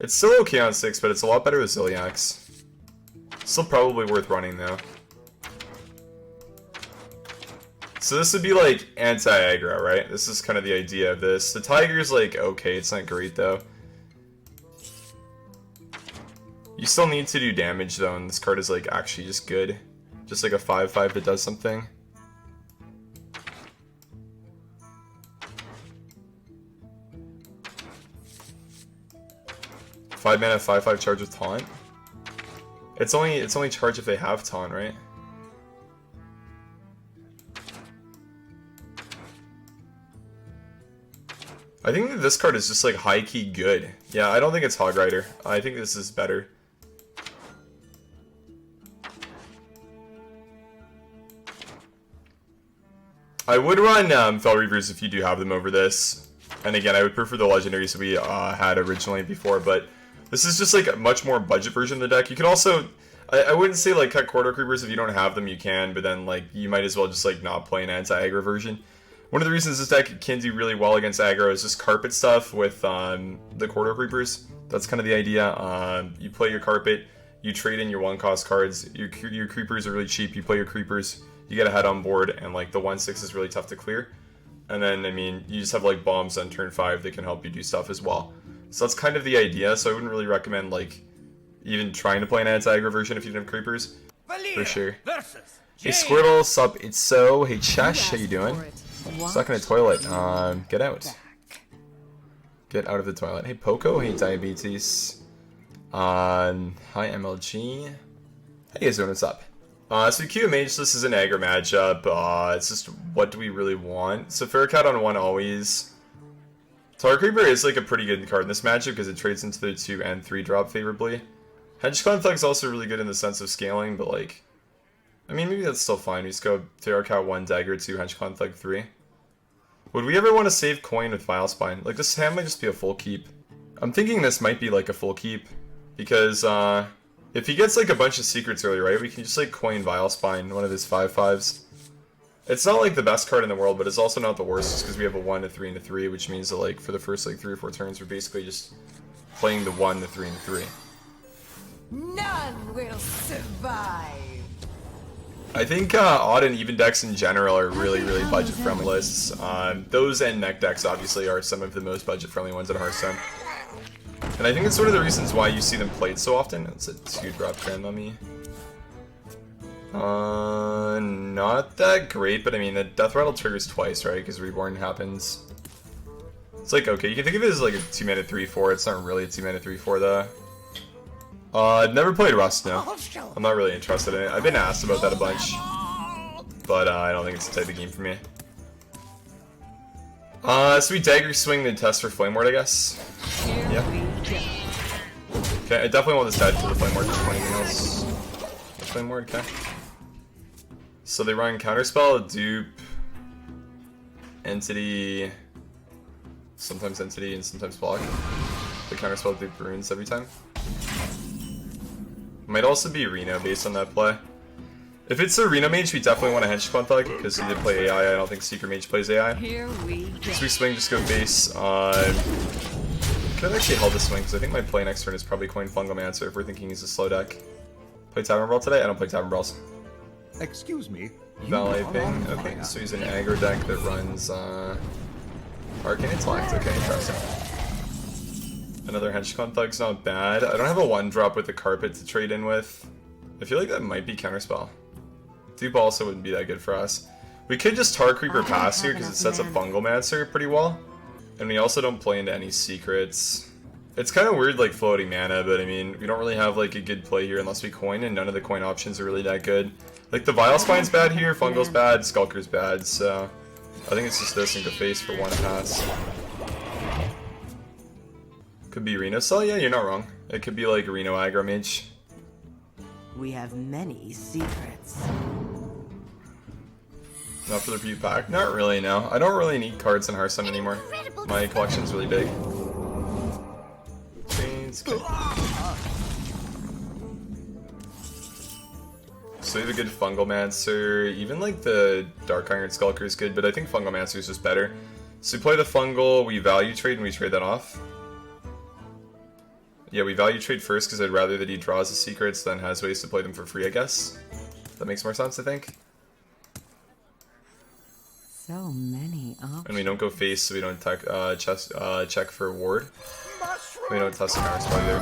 It's still okay on 6, but it's a lot better with Zilliax. Still probably worth running though. So this would be like anti-aggro, right? This is kind of the idea of this. The Tiger's like okay, it's not great though. You still need to do damage though, and this card is like actually just good. Just like a 5/5 that does something. Five mana, 5/5 charge with taunt. It's only charge if they have taunt, right? I think that this card is just like high key good. Yeah, I don't think it's Hog Rider. I think this is better. I would run Fell Reavers if you do have them over this. And again, I would prefer the legendaries we had originally before, but this is just like a much more budget version of the deck. You can also, I wouldn't say like cut Corridor Creepers if you don't have them, you can, but then like you might as well just like not play an anti-aggro version. One of the reasons this deck can do really well against aggro is just carpet stuff with the Corridor Creepers. That's kind of the idea. You play your carpet, you trade in your 1-cost cards, your creepers are really cheap, you play your creepers, you get a head on board, and like the 1/6 is really tough to clear. And then, I mean, you just have like bombs on turn 5 that can help you do stuff as well. So that's kind of the idea, so I wouldn't really recommend like even trying to play an anti-aggro version if you didn't have creepers. For sure. Hey Squirtle, sup, it's so. Hey Chesh, how you doing? Stuck in a toilet. Get out. Get out of the toilet. Hey Poco, hey Diabetes. Hi MLG. How you guys doing? What's up? So Q Mage, this is an aggro matchup. It's just what do we really want? So Ferrocat on 1 always. Tar Creeper is like a pretty good card in this matchup because it trades into the 2 and 3 drop favorably. Hedge Conflict is also really good in the sense of scaling, but like, I mean, maybe that's still fine. We just go Ferrocat 1, Dagger 2, Hedge Conflict 3. Would we ever want to save coin with Vilespine? Like, this hand might just be a full keep. I'm thinking this might be like a full keep because, if he gets like a bunch of secrets early, right, we can just like coin Vilespine, one of his 5/5s. It's not like the best card in the world, but it's also not the worst just because we have a 1, a 3, and a 3, which means that like for the first like 3 or 4 turns, we're basically just playing the 1, the 3, and the 3. None will survive. I think odd and even decks in general are really, really budget-friendly lists. Those and neck decks obviously are some of the most budget-friendly ones in Hearthstone. And I think it's one of the reasons why you see them played so often. It's a 2-drop Grand Mummy. Not that great, but I mean, the Death Rattle triggers twice, right? Because Reborn happens. It's like, okay, you can think of it as like a 2-mana 3/4. It's not really a 2-mana 3/4 though. I've never played Rust, no. I'm not really interested in it. I've been asked about that a bunch. But I don't think it's the type of game for me. So we Dagger Swing then test for Flame Ward, I guess. Yeah. Okay, I definitely want this dead for the Flame Ward, just anything else. Flame Ward, okay. So they run Counterspell, Dupe, Entity, sometimes Entity, and sometimes Block. The Counterspell Dupe runes every time. Might also be Reno based on that play. If it's a Reno Mage, we definitely want a Hench Thug because he did play AI. I don't think Secret Mage plays AI. So we swing, just go base. Could have actually held the swing because I think my play next turn is probably Coin Fungomancer if we're thinking he's a slow deck. Play Tavern Brawl today? I don't play Tavern Brawls. Excuse me. Valet Ping. Okay, so he's an aggro deck that runs Arcane Intellect. Okay, interesting. Another Hench Thug's not bad. I don't have a 1-drop with the Carpet to trade in with. I feel like that might be Counterspell. Dupe also wouldn't be that good for us. We could just Tar Creeper pass here because it sets up Fungomancer pretty well. And we also don't play into any secrets. It's kind of weird like floating mana, but I mean, we don't really have like a good play here unless we coin, and none of the coin options are really that good. Like the Vilespine's bad here, Fungal's bad, Skulker's bad, so I think it's just this and go face for 1 pass. Could be Reno Cell? Yeah, you're not wrong. It could be like Reno Aggro Mage. We have many secrets. Not for the review pack? Not really, no. I don't really need cards in Hearthstone anymore. My collection's really big. Okay. So we have a good Fungalmancer. Even like the Dark Iron Skulker is good, but I think Fungalmancer is just better. So we play the Fungal, we value trade, and we trade that off. Yeah, we value trade first because I'd rather that he draws the secrets than has ways to play them for free, I guess. That makes more sense, I think. So many options. And we don't go face, so we don't check for ward. We don't test the counter spell either.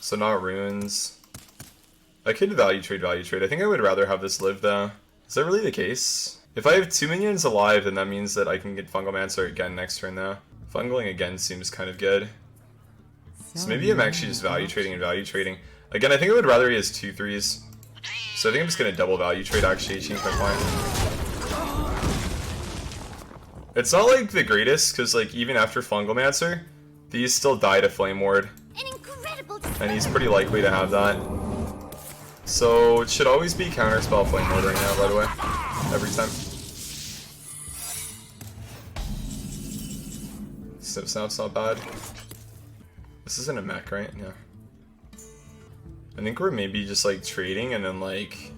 So not runes. I could value trade. I think I would rather have this live though. Is that really the case? If I have 2 minions alive, then that means that I can get Fungal Mancer again next turn though. Fungaling again seems kind of good. So maybe I'm actually just value trading. Again, I think I would rather he has 2/3s. So I think I'm just gonna double value trade actually, change my plan. It's not like the greatest, because like even after Fungal Mancer, these still die to Flame Ward. And he's pretty likely to have that. So it should always be counterspell Flame Ward right now, by the way. Every time. Snip Snap's not bad. This isn't a mech, right? Yeah. I think we're maybe just like trading and then like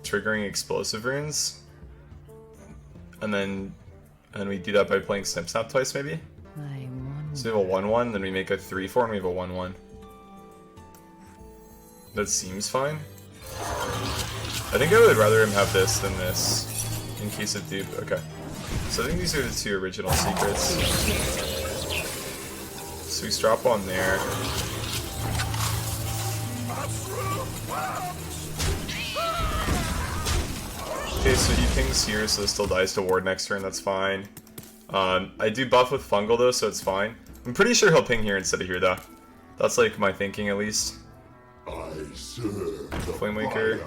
triggering explosive runes. And then we do that by playing Snip Snap twice maybe? So we have a 1/1, then we make a 3/4 and we have a 1/1. That seems fine. I think I would rather him have this than this, in case of dupe. Okay. So I think these are the 2 original secrets. So we strap on there. Okay, so he pings here, so this still dies to ward next turn, that's fine. I do buff with Fungal though, so it's fine. I'm pretty sure he'll ping here instead of here though. That's like my thinking at least. Flamewaker.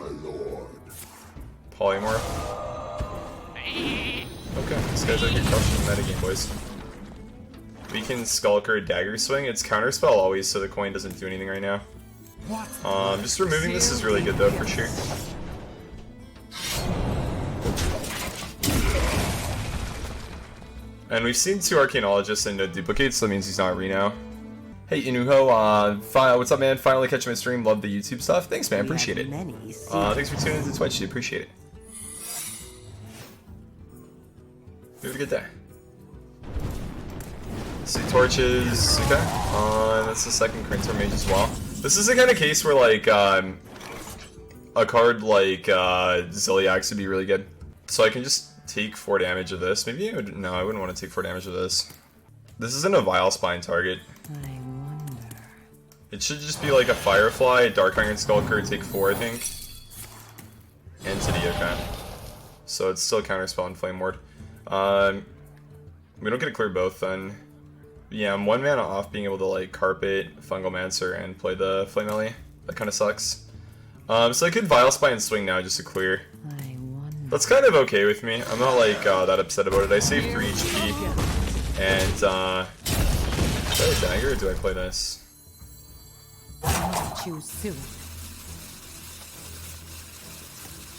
Polymorph. Okay, this guy's out here crushing the metagame, boys. We can Skulker Dagger Swing. It's counterspell always, so the coin doesn't do anything right now. Just removing this is really good though, for sure. And we've seen 2 Arcanologists and no duplicates, so that means he's not Reno. Hey Inuho, what's up man? Finally catching my stream, love the YouTube stuff. Thanks man, appreciate it. Thanks for tuning into Twitch, appreciate it. Have a good day. See torches, okay. That's the second Crinter Mage as well. This is the kind of case where like, a card like Ziliax would be really good. So I can just take 4 damage of this. Maybe I would, no, I wouldn't want to take 4 damage of this. This isn't a Vile Spine target. It should just be like a Firefly, Dark Iron Skulker, take 4 I think. Entity, okay. So it's still Counterspell and Flame Ward. We don't get to clear both then. Yeah, I'm 1 mana off being able to like Carpet, Fungal Mancer, and play the Flame Ellie. That kind of sucks. So I could Vile Spine and swing now just to clear. That's kind of okay with me. I'm not like that upset about it. I saved 3 HP. And do I dagger or do I play this? Choose soon.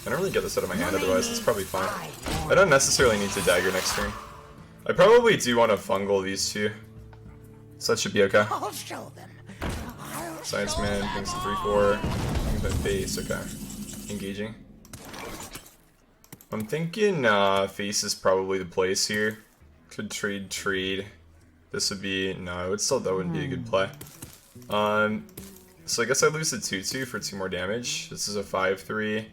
I don't really get this out of my hand otherwise, it's probably fine. I don't necessarily need to dagger next turn. I probably do want to fungal these 2. So that should be okay. I'll show them. Science Man, things to 3/4. Things my face, okay. Engaging. I'm thinking face is probably the place here. Could trade. This would be, no, that wouldn't be a good play. So I guess I lose the 2/2 for 2 more damage. This is a 5/3.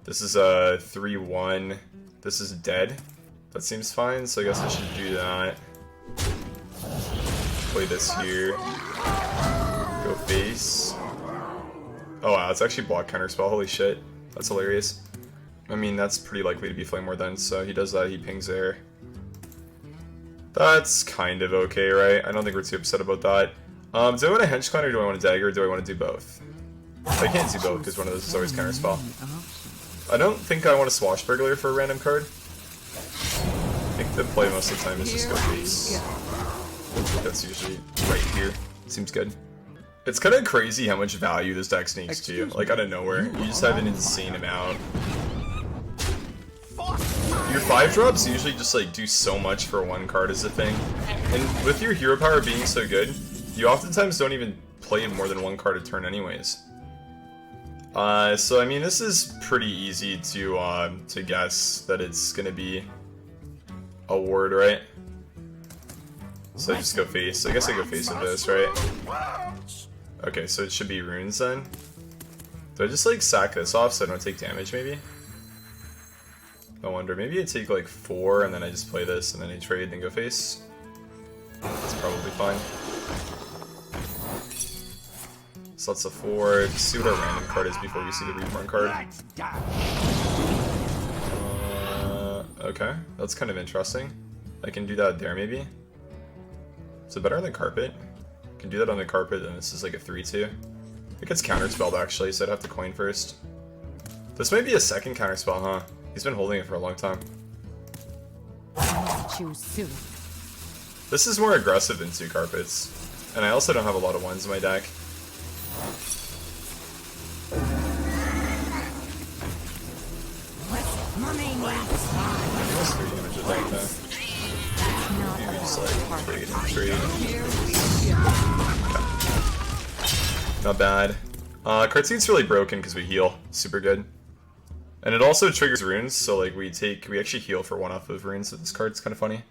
This is a 3/1. This is dead. That seems fine, so I guess I should do that. Play this here. Go face. Oh wow, it's actually block counterspell, holy shit. That's hilarious. I mean, that's pretty likely to be Flame Ward then, so he does that, he pings there. That's kind of okay, right? I don't think we're too upset about that. Do I want a Hench Clan or do I want a Dagger, or do I want to do both? I can't do both because one of those is always counterspell. I don't think I want a Swashbuckler for a random card. I think the play most of the time is just go face. That's usually right here. Seems good. It's kind of crazy how much value this deck sneaks to you, like out of nowhere. You just have an insane amount. Your 5-drops usually just like do so much for 1 card as a thing. And with your hero power being so good, you oftentimes don't even play more than 1 card a turn anyways. So I mean this is pretty easy to guess that it's gonna be a ward, right? So I just go face. I guess I go face with this, right? Okay, so it should be runes then. Do I just like sack this off so I don't take damage maybe? I wonder. Maybe I take like 4 and then I just play this and then I trade and then go face. That's probably fine. So that's a 4. See what our random card is before we see the reborn card. Okay, that's kind of interesting. I can do that there maybe. Is it better on the carpet? I can do that on the carpet and this is like a 3-2. It gets counterspelled actually, so I'd have to coin first. This might be a second counterspell, huh? He's been holding it for a long time. Choose soon. This is more aggressive than 2 carpets. And I also don't have a lot of 1s in my deck. Almost 3 damage with that though. Maybe just like trade and trade. Not bad. Card seat's really broken because we heal. Super good. And it also triggers runes, so like we actually heal for 1 off of runes with this card. It's kind of funny.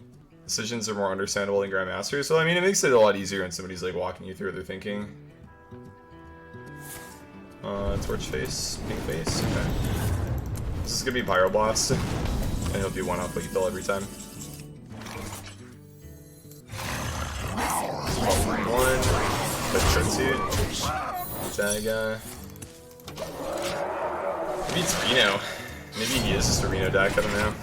Decisions are more understandable than Grandmaster, so I mean it makes it a lot easier when somebody's like walking you through what they're thinking. Torch face, pink face, okay. This is gonna be Pyroblast, and he'll do 1 off lethal every time. 1, put Card Suit, Daga. Maybe it's Reno. Maybe he is just a Reno deck, I don't know.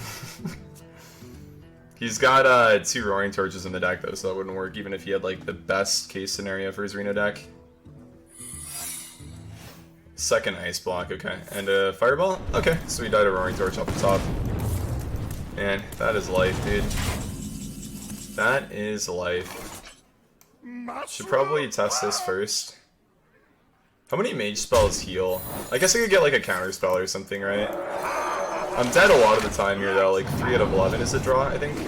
He's got 2 Roaring Torches in the deck though, so that wouldn't work even if he had like the best case scenario for his Reno deck. Second Ice Block, okay. And a Fireball? Okay, so he died a Roaring Torch off the top. Man, that is life, dude. That is life. Should probably test this first. How many mage spells heal? I guess I could get like a counter spell or something, right? I'm dead a lot of the time here though, like 3 out of 11 is a draw, I think.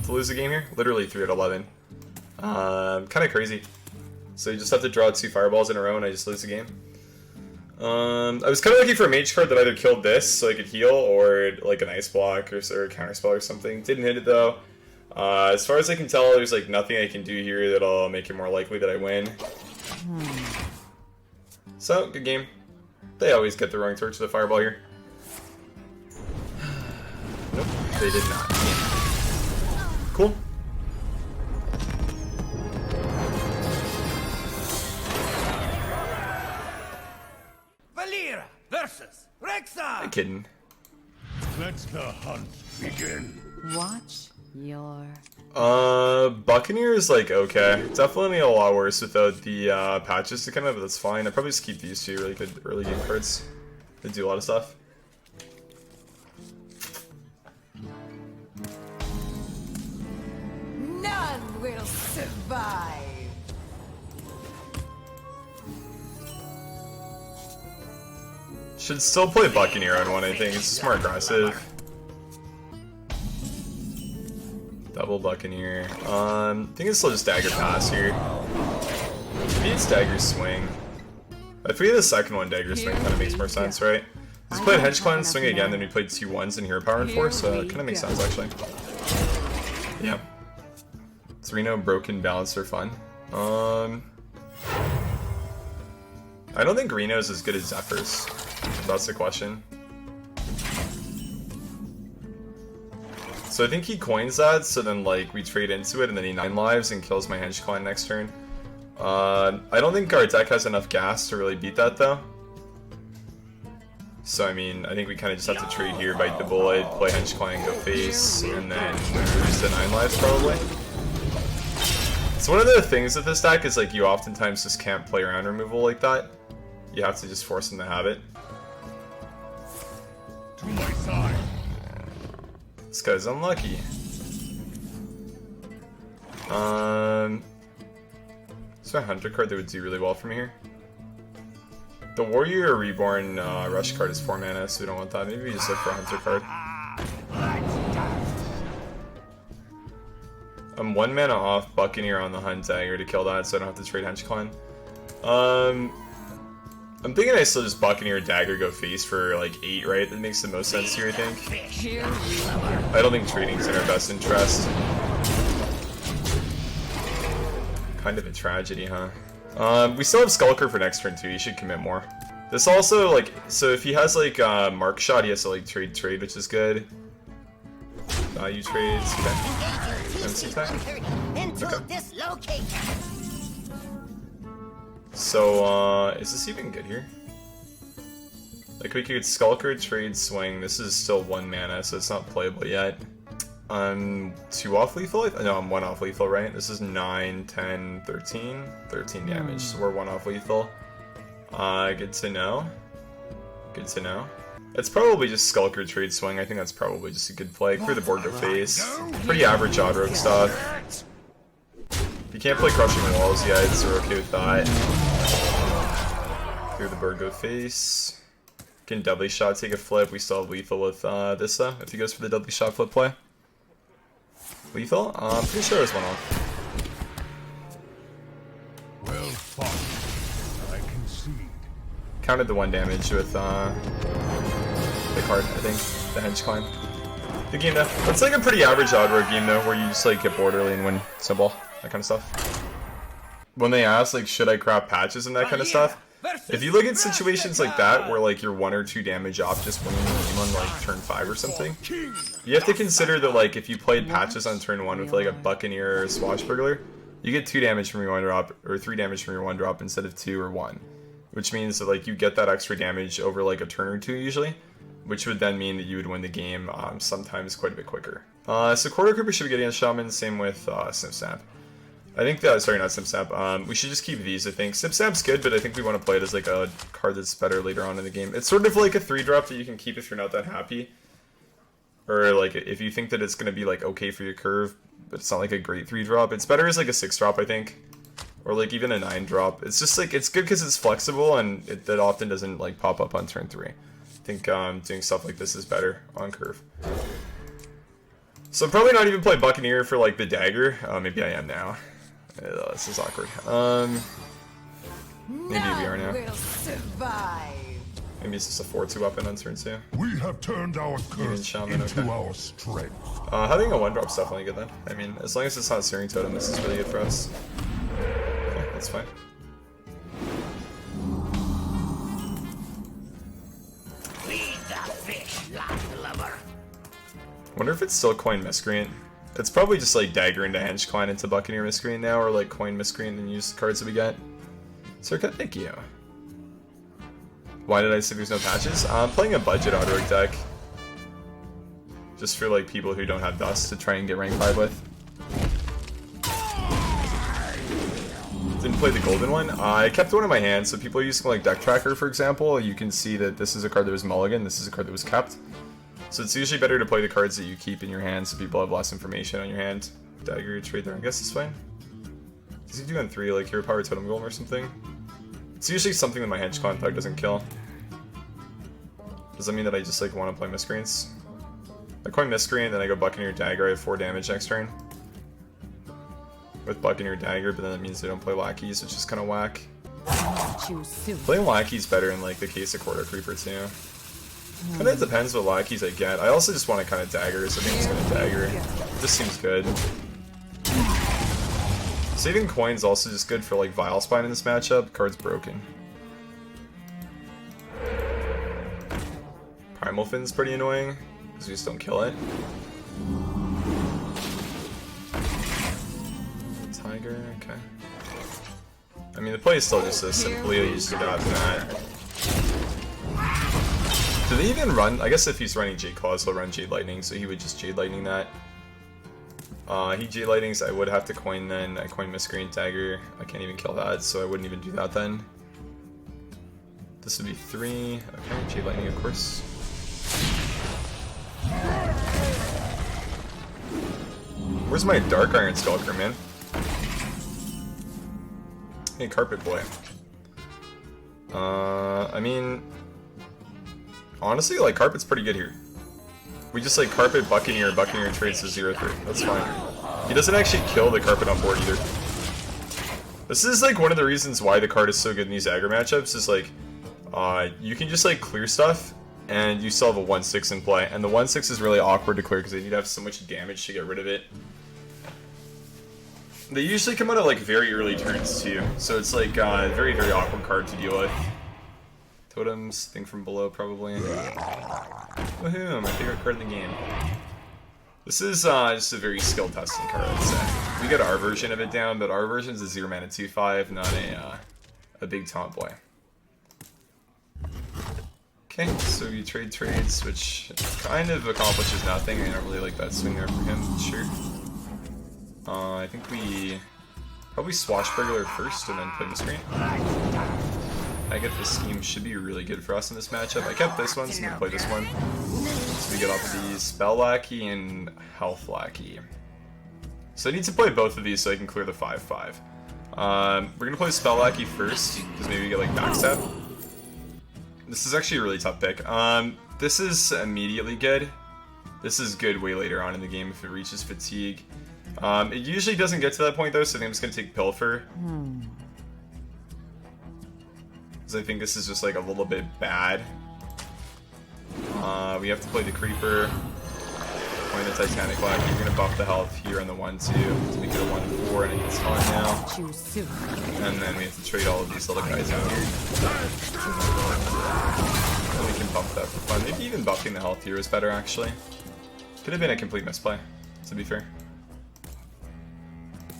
To lose the game here? Literally 3 out of 11. Kind of crazy. So you just have to draw 2 fireballs in a row and I just lose the game. I was kind of looking for a mage card that either killed this so I could heal or like an ice block or a counter spell or something. Didn't hit it though. As far as I can tell, there's like nothing I can do here that'll make it more likely that I win. So, good game. They always get the Roaring Torch to the Fireball here. Nope, they did not. Cool. Valera versus Rexa. I'm kidding. Let the hunt begin. Watch your... Buccaneer is like okay. Definitely a lot worse without the patches to come up, but that's fine. I'd probably just keep these 2 really good early game cards. They do a lot of stuff. None will survive. Should still play Buccaneer on 1, I think. It's just more aggressive. Double Buccaneer. I think it's still just Dagger Pass here. Maybe it's Dagger Swing. If we had the second one, Dagger Swing kind of makes more sense, right? He's played Hedge Clan Swing again, then we played 2 1s and Hero Power and 4, so it kind of makes sense actually. Yeah. It's Reno, Broken, Balance are fun. I don't think Reno's as good as Zephyr's. That's the question. So I think he coins that, so then like we trade into it and then he 9 lives and kills my Henge Clan next turn. I don't think our deck has enough gas to really beat that though. So I mean, I think we kind of just have to trade here, bite the bullet, play Henge Clan, go face, and then lose to 9 lives probably. So one of the things with this deck is like you oftentimes just can't play around removal like that. You have to just force him to have it. To my side. This guy's unlucky. Is there a Hunter card that would do really well for me here? The Warrior Reborn Rush card is 4 mana, so we don't want that. Maybe we just look for a Hunter card. I'm 1 mana off Buccaneer on the Hunt Dagger to kill that, so I don't have to trade Henge Clan. I'm thinking I still just Buccaneer Dagger go face for like 8, right? That makes the most sense here, I think. I don't think trading's in our best interest. Kind of a tragedy, huh? We still have Skulker for next turn too. He should commit more. This also, like, so if he has like Mark Shot, he has to like trade, which is good. Value trades. Okay. MC time. Okay. So is this even good here? Like we could Skulker, trade, swing. This is still 1 mana, so it's not playable yet. I'm 2 off lethal? No, I'm 1 off lethal, right? This is 9, 10, 13. 13 damage, so we're 1 off lethal. Good to know. Good to know. It's probably just Skulker, trade, swing. I think that's probably just a good play. Clear the board, go face. Pretty average odd rogue stuff. If you can't play Crushing Walls yet, so we're okay with that. Clear the board, go face. Can doubly shot, take a flip. We still have lethal with this though, if he goes for the doubly shot flip play. Lethal? I'm pretty sure it was 1 off. Well fought. I concede. Counted the 1 damage with the card, I think. The Henge Climb. Good game though. It's like a pretty average odd rogue game though, where you just like get bored early and win simple. That kind of stuff. When they ask like, should I crop patches and that kind of stuff, if you look at situations like that where like you're 1 or 2 damage off just winning the game on like turn 5 or something, you have to consider that like if you played patches on turn 1 with like a Buccaneer or a Swashbuckler, you get 2 damage from your 1 drop or 3 damage from your 1 drop instead of 2 or 1, which means that like you get that extra damage over like a turn or 2 usually, which would then mean that you would win the game sometimes quite a bit quicker. So Quarter Creeper should be good against Shaman, same with Snip Snap. I think that, sorry, not Snip Snap. We should just keep these, I think. Snip Snap's good, but I think we want to play it as like a card that's better later on in the game. It's sort of like a 3-drop that you can keep if you're not that happy. Or like if you think that it's going to be like okay for your curve, but it's not like a great 3-drop. It's better as like a 6-drop, I think. Or like even a 9-drop. It's just like, it's good because it's flexible and that often doesn't like pop up on turn 3. I think doing stuff like this is better on curve. So I'm probably not even play Buccaneer for like the dagger. Maybe I am now. This is awkward. Maybe we are now. Maybe it's just a 4-2 weapon on turn 2. We have turned our curse Shaman, into okay. our strength. Having a 1-drop is definitely good then. I mean, as long as it's not Searing Totem, this is really good for us. Okay, that's fine. Wonder if it's still Coin Miscreant. It's probably just like Dagger into Henge Climb into Buccaneer Miscreant now, or like Coin Miscreant and use the cards that we get. Circa, thank you. Why did I say there's no patches? I'm playing a budget odd rogue deck. Just for like people who don't have Dust to try and get rank 5 with. Didn't play the golden one. I kept one in my hand, so people are using like Deck Tracker, for example. You can see that this is a card that was mulligan, this is a card that was kept. So it's usually better to play the cards that you keep in your hand so people have less information on your hand. Dagger, trade there, I guess it's fine. Does he do on 3, like Hero Power Totem Golem or something? It's usually something that my Henge Climb deck doesn't kill. Does that mean that I just like want to play Miscreants? I coin Miscreant, then I go Buccaneer Dagger, I have 4 damage next turn. With Buccaneer Dagger, but then that means they don't play Lackeys, which is kind of whack. Playing Lackeys better in like the case of Quarter Creeper too. Kinda depends what Lackeys I get. I also just want to kind of Dagger, so I think it's gonna Dagger. It just seems good. Saving coin's also just good for like Vile Spine in this matchup. Card's broken. Primal Fin's pretty annoying, because we just don't kill it. Tiger, okay. I mean, the play is still just as simply used to dodge that. Do they even run? I guess if he's running Jade Claws, he'll run Jade Lightning, so he would just Jade Lightning that. He Jade Lightnings, I would have to coin then. I coin Miscreant Dagger. I can't even kill that, so I wouldn't even do that then. This would be 3. Okay, Jade Lightning, of course. Where's my Dark Iron Skulker, man? Hey, Carpet Boy. I mean, honestly, like, Carpet's pretty good here. We just, like, Carpet Buccaneer trades to 0-3. That's fine. He doesn't actually kill the Carpet on board either. This is, like, one of the reasons why the card is so good in these aggro matchups, is, like, you can just, like, clear stuff, and you still have a 1-6 in play. And the 1-6 is really awkward to clear, because they need to have so much damage to get rid of it. They usually come out of like very early turns too, so it's like a very, very awkward card to deal with. Totems, thing from below probably. Woohoo, my favorite card in the game. This is just a very skill testing card, I'd say. We got our version of it down, but our version's a 0 mana 2/5, not a big taunt boy. Okay, so you trade trades, which kind of accomplishes nothing. I don't really like that swing there from him, sure. I think we probably Swashbuckler first and then play Miscreant. I get this scheme should be really good for us in this matchup. I kept this one, so I'm gonna play this one. So we get off of these Spell Lackey and Health Lackey. So I need to play both of these so I can clear the 5/5. We're gonna play Spell Lackey first, because maybe we get like backstab. This is actually a really tough pick. This is immediately good. This is good way later on in the game if it reaches Fatigue. It usually doesn't get to that point though, so I think I'm just gonna take Pilfer. Because I think this is just like a little bit bad. We have to play the Creeper. Playing the Titanic Lackey. You're gonna buff the health here on the 1/2 to make it a 1/4, and it's on now. And then we have to trade all of these little guys out here. And we can bump that for fun. Maybe even buffing the health here is better actually. Could have been a complete misplay, to be fair.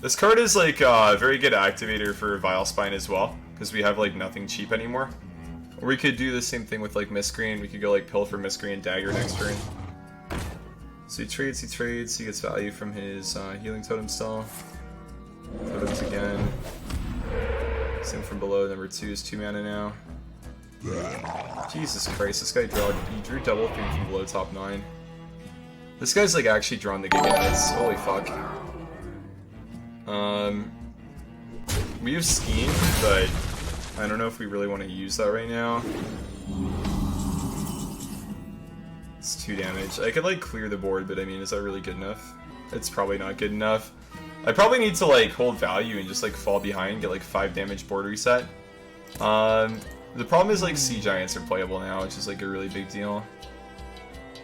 This card is like a very good activator for Vile Spine as well, because we have like nothing cheap anymore. Or we could do the same thing with like Miscreant. We could go like Pilfer, Miscreant, Dagger next turn. So he trades, he gets value from his healing totem still. Totems again. Same from below, number 2 is 2 mana now. Jesus Christ, this guy he drew double thing from below top 9. This guy's like actually drawn the Giga hits. Holy fuck. We have Scheme, but I don't know if we really want to use that right now. It's 2 damage. I could like clear the board, but I mean, is that really good enough? It's probably not good enough. I probably need to like hold value and just like fall behind, get like 5 damage board reset. The problem is like Sea Giants are playable now, which is like a really big deal.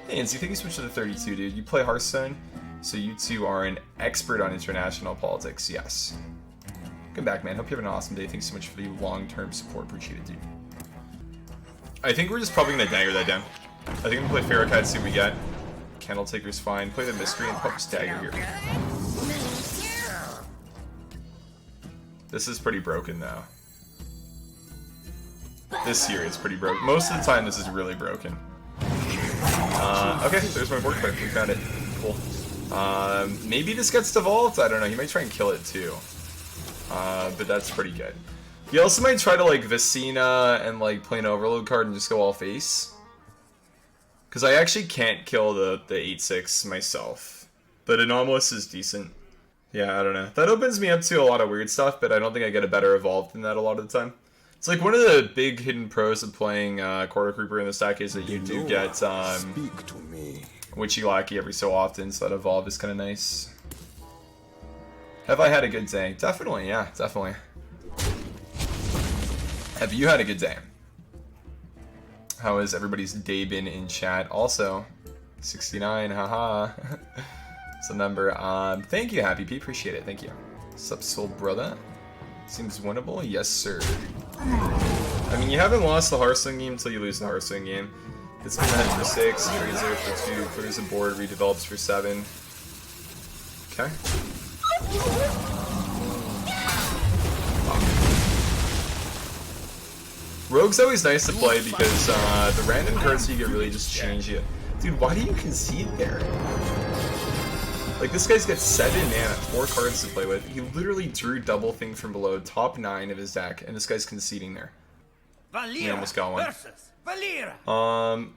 Hey, and so you think you switch to the 32, dude? You play Hearthstone, so you two are an expert on international politics, yes. Come back, man. Hope you have an awesome day. Thanks so much for the long-term support. Appreciate it, dude. I think we're just probably gonna dagger that down. I think I'm gonna play Pharaoh Cat, see what we get. Candle Taker's fine. Play the Miscreant, probably just dagger here. This is pretty broken, though. This here is pretty broken. Most of the time, this is really broken. Okay, there's my board card. We found it. Cool. Maybe this gets devolved? I don't know. He might try and kill it, too. But that's pretty good. He also might try to, like, Vicina and, like, play an Overload card and just go all face. Because I actually can't kill the 8/6 myself. But Anomalous is decent. Yeah, I don't know. That opens me up to a lot of weird stuff, but I don't think I get a better Evolved than that a lot of the time. It's like one of the big hidden pros of playing Quarter Creeper in this deck is that you do get Speak to me. Witchy Lackey every so often, so that Evolve is kind of nice. Have I had a good day? Definitely, yeah, definitely. Have you had a good day? How has everybody's day been in chat? Also, 69, haha. It's a number. Thank you, Happy P. Appreciate it. Thank you. Sup, soul brother? Seems winnable? Yes, sir. I mean, you haven't lost the Hearthstone game until you lose the Hearthstone game. It's been ahead for 6, trades there for 2, clears the board, redevelops for 7. Okay. Rogue's always nice to play because the random cards you get really just change it. Dude, why do you concede there? Like, this guy's got 7 mana, 4 cards to play with. He literally drew double thing from below, top 9 of his deck, and this guy's conceding there. He almost got one.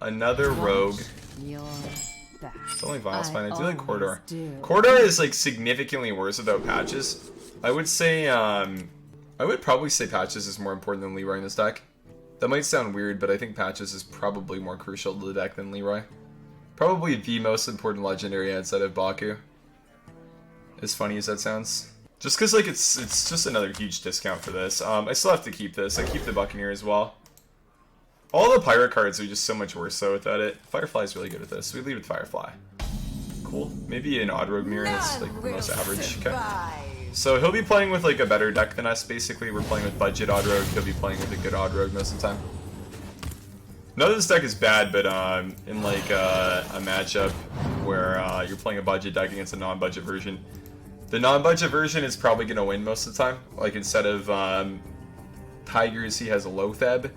Another rogue. It's only Vile Spine. I do like Corridor. Corridor is like significantly worse without patches. I would say, I would probably say patches is more important than Leroy in this deck. That might sound weird, but I think patches is probably more crucial to the deck than Leroy. Probably the most important legendary outside of Baku. As funny as that sounds. Just because like it's just another huge discount for this. I still have to keep this. I keep the Buccaneer as well. All the pirate cards are just so much worse though without it. Firefly's really good at this. We lead with Firefly. Cool. Maybe an odd rogue mirror that's like the most average. Okay. So he'll be playing with like a better deck than us. Basically, we're playing with budget odd rogue. He'll be playing with a good odd rogue most of the time. None of this deck is bad, but in like a matchup where you're playing a budget deck against a non-budget version, the non-budget version is probably going to win most of the time. Like instead of Tigers, he has a Lotheb,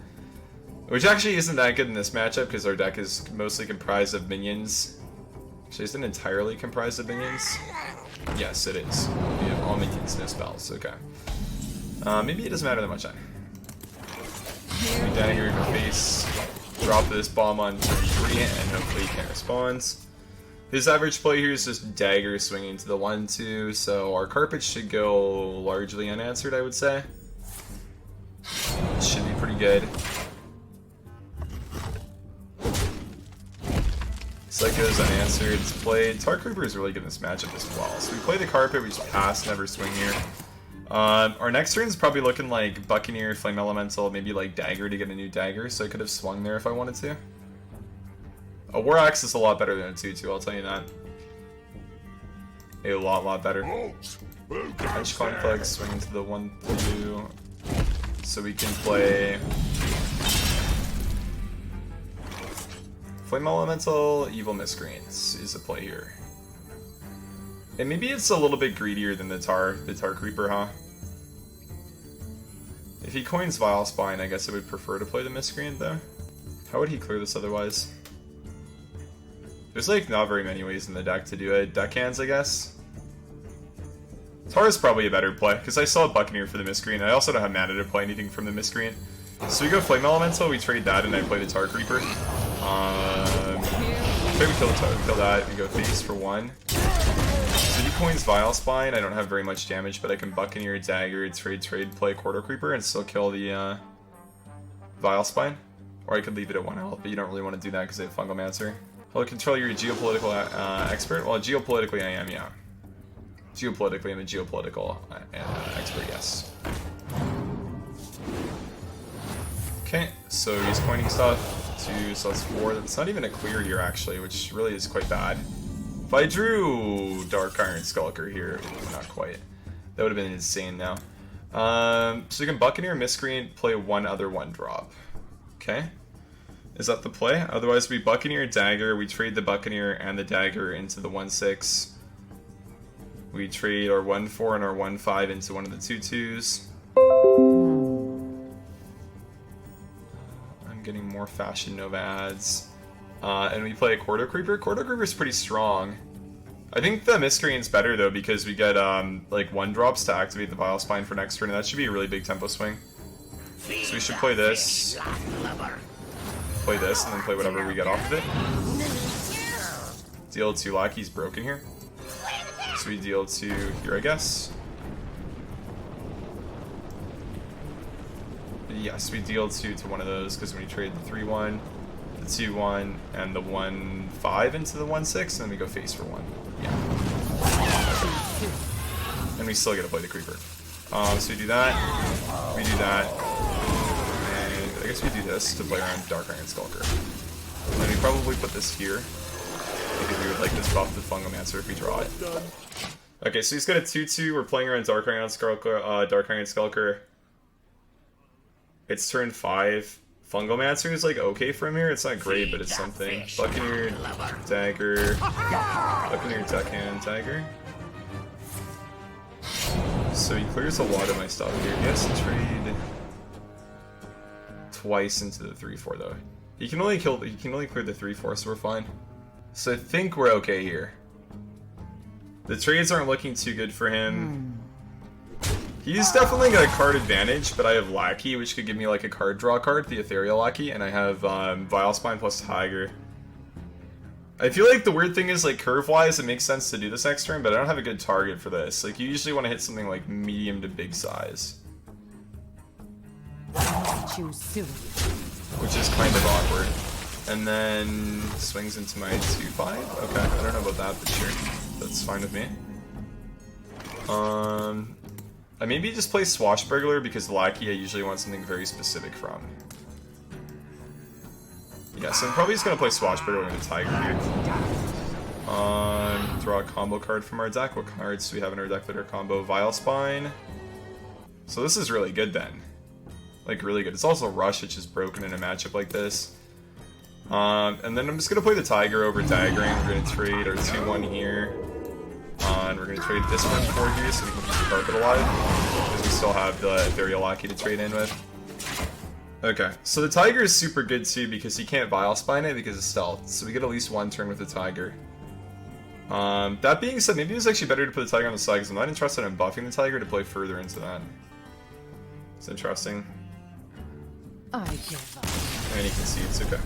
which actually isn't that good in this matchup because our deck is mostly comprised of minions. Actually, isn't entirely comprised of minions. Yes, it is. We have all minions, no spells. Okay. Maybe it doesn't matter that much then. We dagger in your face. Drop this bomb on turn 3 and hopefully he can't respond. His average play here is just dagger swinging to the 1-2, so our carpet should go largely unanswered, I would say. It should be pretty good. Psycho's unanswered, it's played. Tar Creeper is really good in this matchup as well. So we play the carpet, we just pass, never swing here. Our next turn is probably looking like Buccaneer, Flame Elemental, maybe like Dagger to get a new Dagger, so I could have swung there if I wanted to. A War Axe is a lot better than a 2-2, I'll tell you that. A lot better. Edge Conflict, swing into the 1-2. So we can play Flame Elemental, Evil Miscreants is a play here. And maybe it's a little bit greedier than the Tar Creeper, huh? If he coins Vile Spine, I guess I would prefer to play the Miscreant, though. How would he clear this otherwise? There's, like, not very many ways in the deck to do it. Deckhands, I guess? Tar is probably a better play, because I still have Buccaneer for the Miscreant. I also don't have mana to play anything from the Miscreant. So we go Flame Elemental, we trade that, and I play the Tar Creeper. Okay, we kill that, we go face for 1. So he coins Vile Spine, I don't have very much damage, but I can Buccaneer, Dagger, trade, play Quarter Creeper, and still kill the Vile Spine. Or I could leave it at 1 health, but you don't really want to do that because they have Fungalmancer. I'll control your geopolitical expert. Well, geopolitically I am, yeah. Geopolitically I'm a geopolitical expert, yes. Okay, so he's coining stuff. 2, so that's 4. That's not even a clear here, actually, which really is quite bad. If I drew Dark Iron Skulker here, not quite. That would have been insane now. So we can Buccaneer, Miscreant, play 1 other 1-drop. Okay. Is that the play? Otherwise we Buccaneer, Dagger, we trade the Buccaneer and the Dagger into the 1-6. We trade our 1-4 and our 1-5 into one of the 2-2s. I'm getting more Fashion Nova ads. And we play a Quarter Creeper. Quarter Creeper is pretty strong. I think the Miscreant's better though because we get like 1-drops to activate the Vile Spine for next turn, and that should be a really big tempo swing. So we should play this. Play this and then play whatever we get off of it. Deal 2 lackeys broken here. So we deal 2 here, I guess. Yes, we deal 2 to one of those because when we trade the 3-1, the 2-1, and the 1-5 into the 1-6, and then we go face for 1. Yeah. And we still get to play the Creeper. So we do that. We do that. I guess we do this to play around Dark Iron Skulker. And then we probably put this here, because we would like this buff the Fungalmancer if we draw it. Okay, so he's got a 2-2, we're playing around Dark Iron Skulker. It's turn 5. Fungalmancer is like okay from here, it's not great, but it's something. Buccaneer, Dagger, Buccaneer, Deckhand, Dagger. So he clears a lot of my stuff here. He has to trade twice into the 3-4 though. He can only clear the 3-4, so we're fine. So I think we're okay here. The trades aren't looking too good for him. He's definitely got a card advantage, but I have Lackey, which could give me like a card draw card, the Ethereal Lackey, and I have Vile Spine plus Tiger. I feel like the weird thing is, like, curve-wise, it makes sense to do this next turn, but I don't have a good target for this. Like, you usually want to hit something like medium to big size. Which is kind of awkward. And then swings into my 2-5. Okay, I don't know about that, but sure. That's fine with me. I maybe just play Swashbuckler because Lackey I usually want something very specific from. Yeah, so I'm probably just gonna play Swashbuckler and a Tiger here. Draw a combo card from our deck. What cards do we have in our deck that are combo? Vile Spine. So this is really good then. Like, really good. It's also Rush, which is broken in a matchup like this. And then I'm just going to play the Tiger over Daggering. We're going to trade our 2-1 here. And we're going to trade this one for here so we can keep the carpet alive. Because we still have the Ethereal Lackey to trade in with. Okay, so the Tiger is super good too because he can't Vile Spine it because of stealth. So we get at least one turn with the Tiger. That being said, maybe it's actually better to put the Tiger on the side because I'm not interested in buffing the Tiger to play further into that. It's interesting. I give up. And he concedes, okay.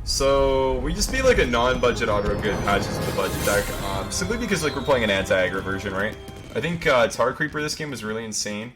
So we just beat like a non-budget auto good patches of the budget deck, simply because like we're playing an anti-aggro version, right? I think Tar Creeper this game was really insane.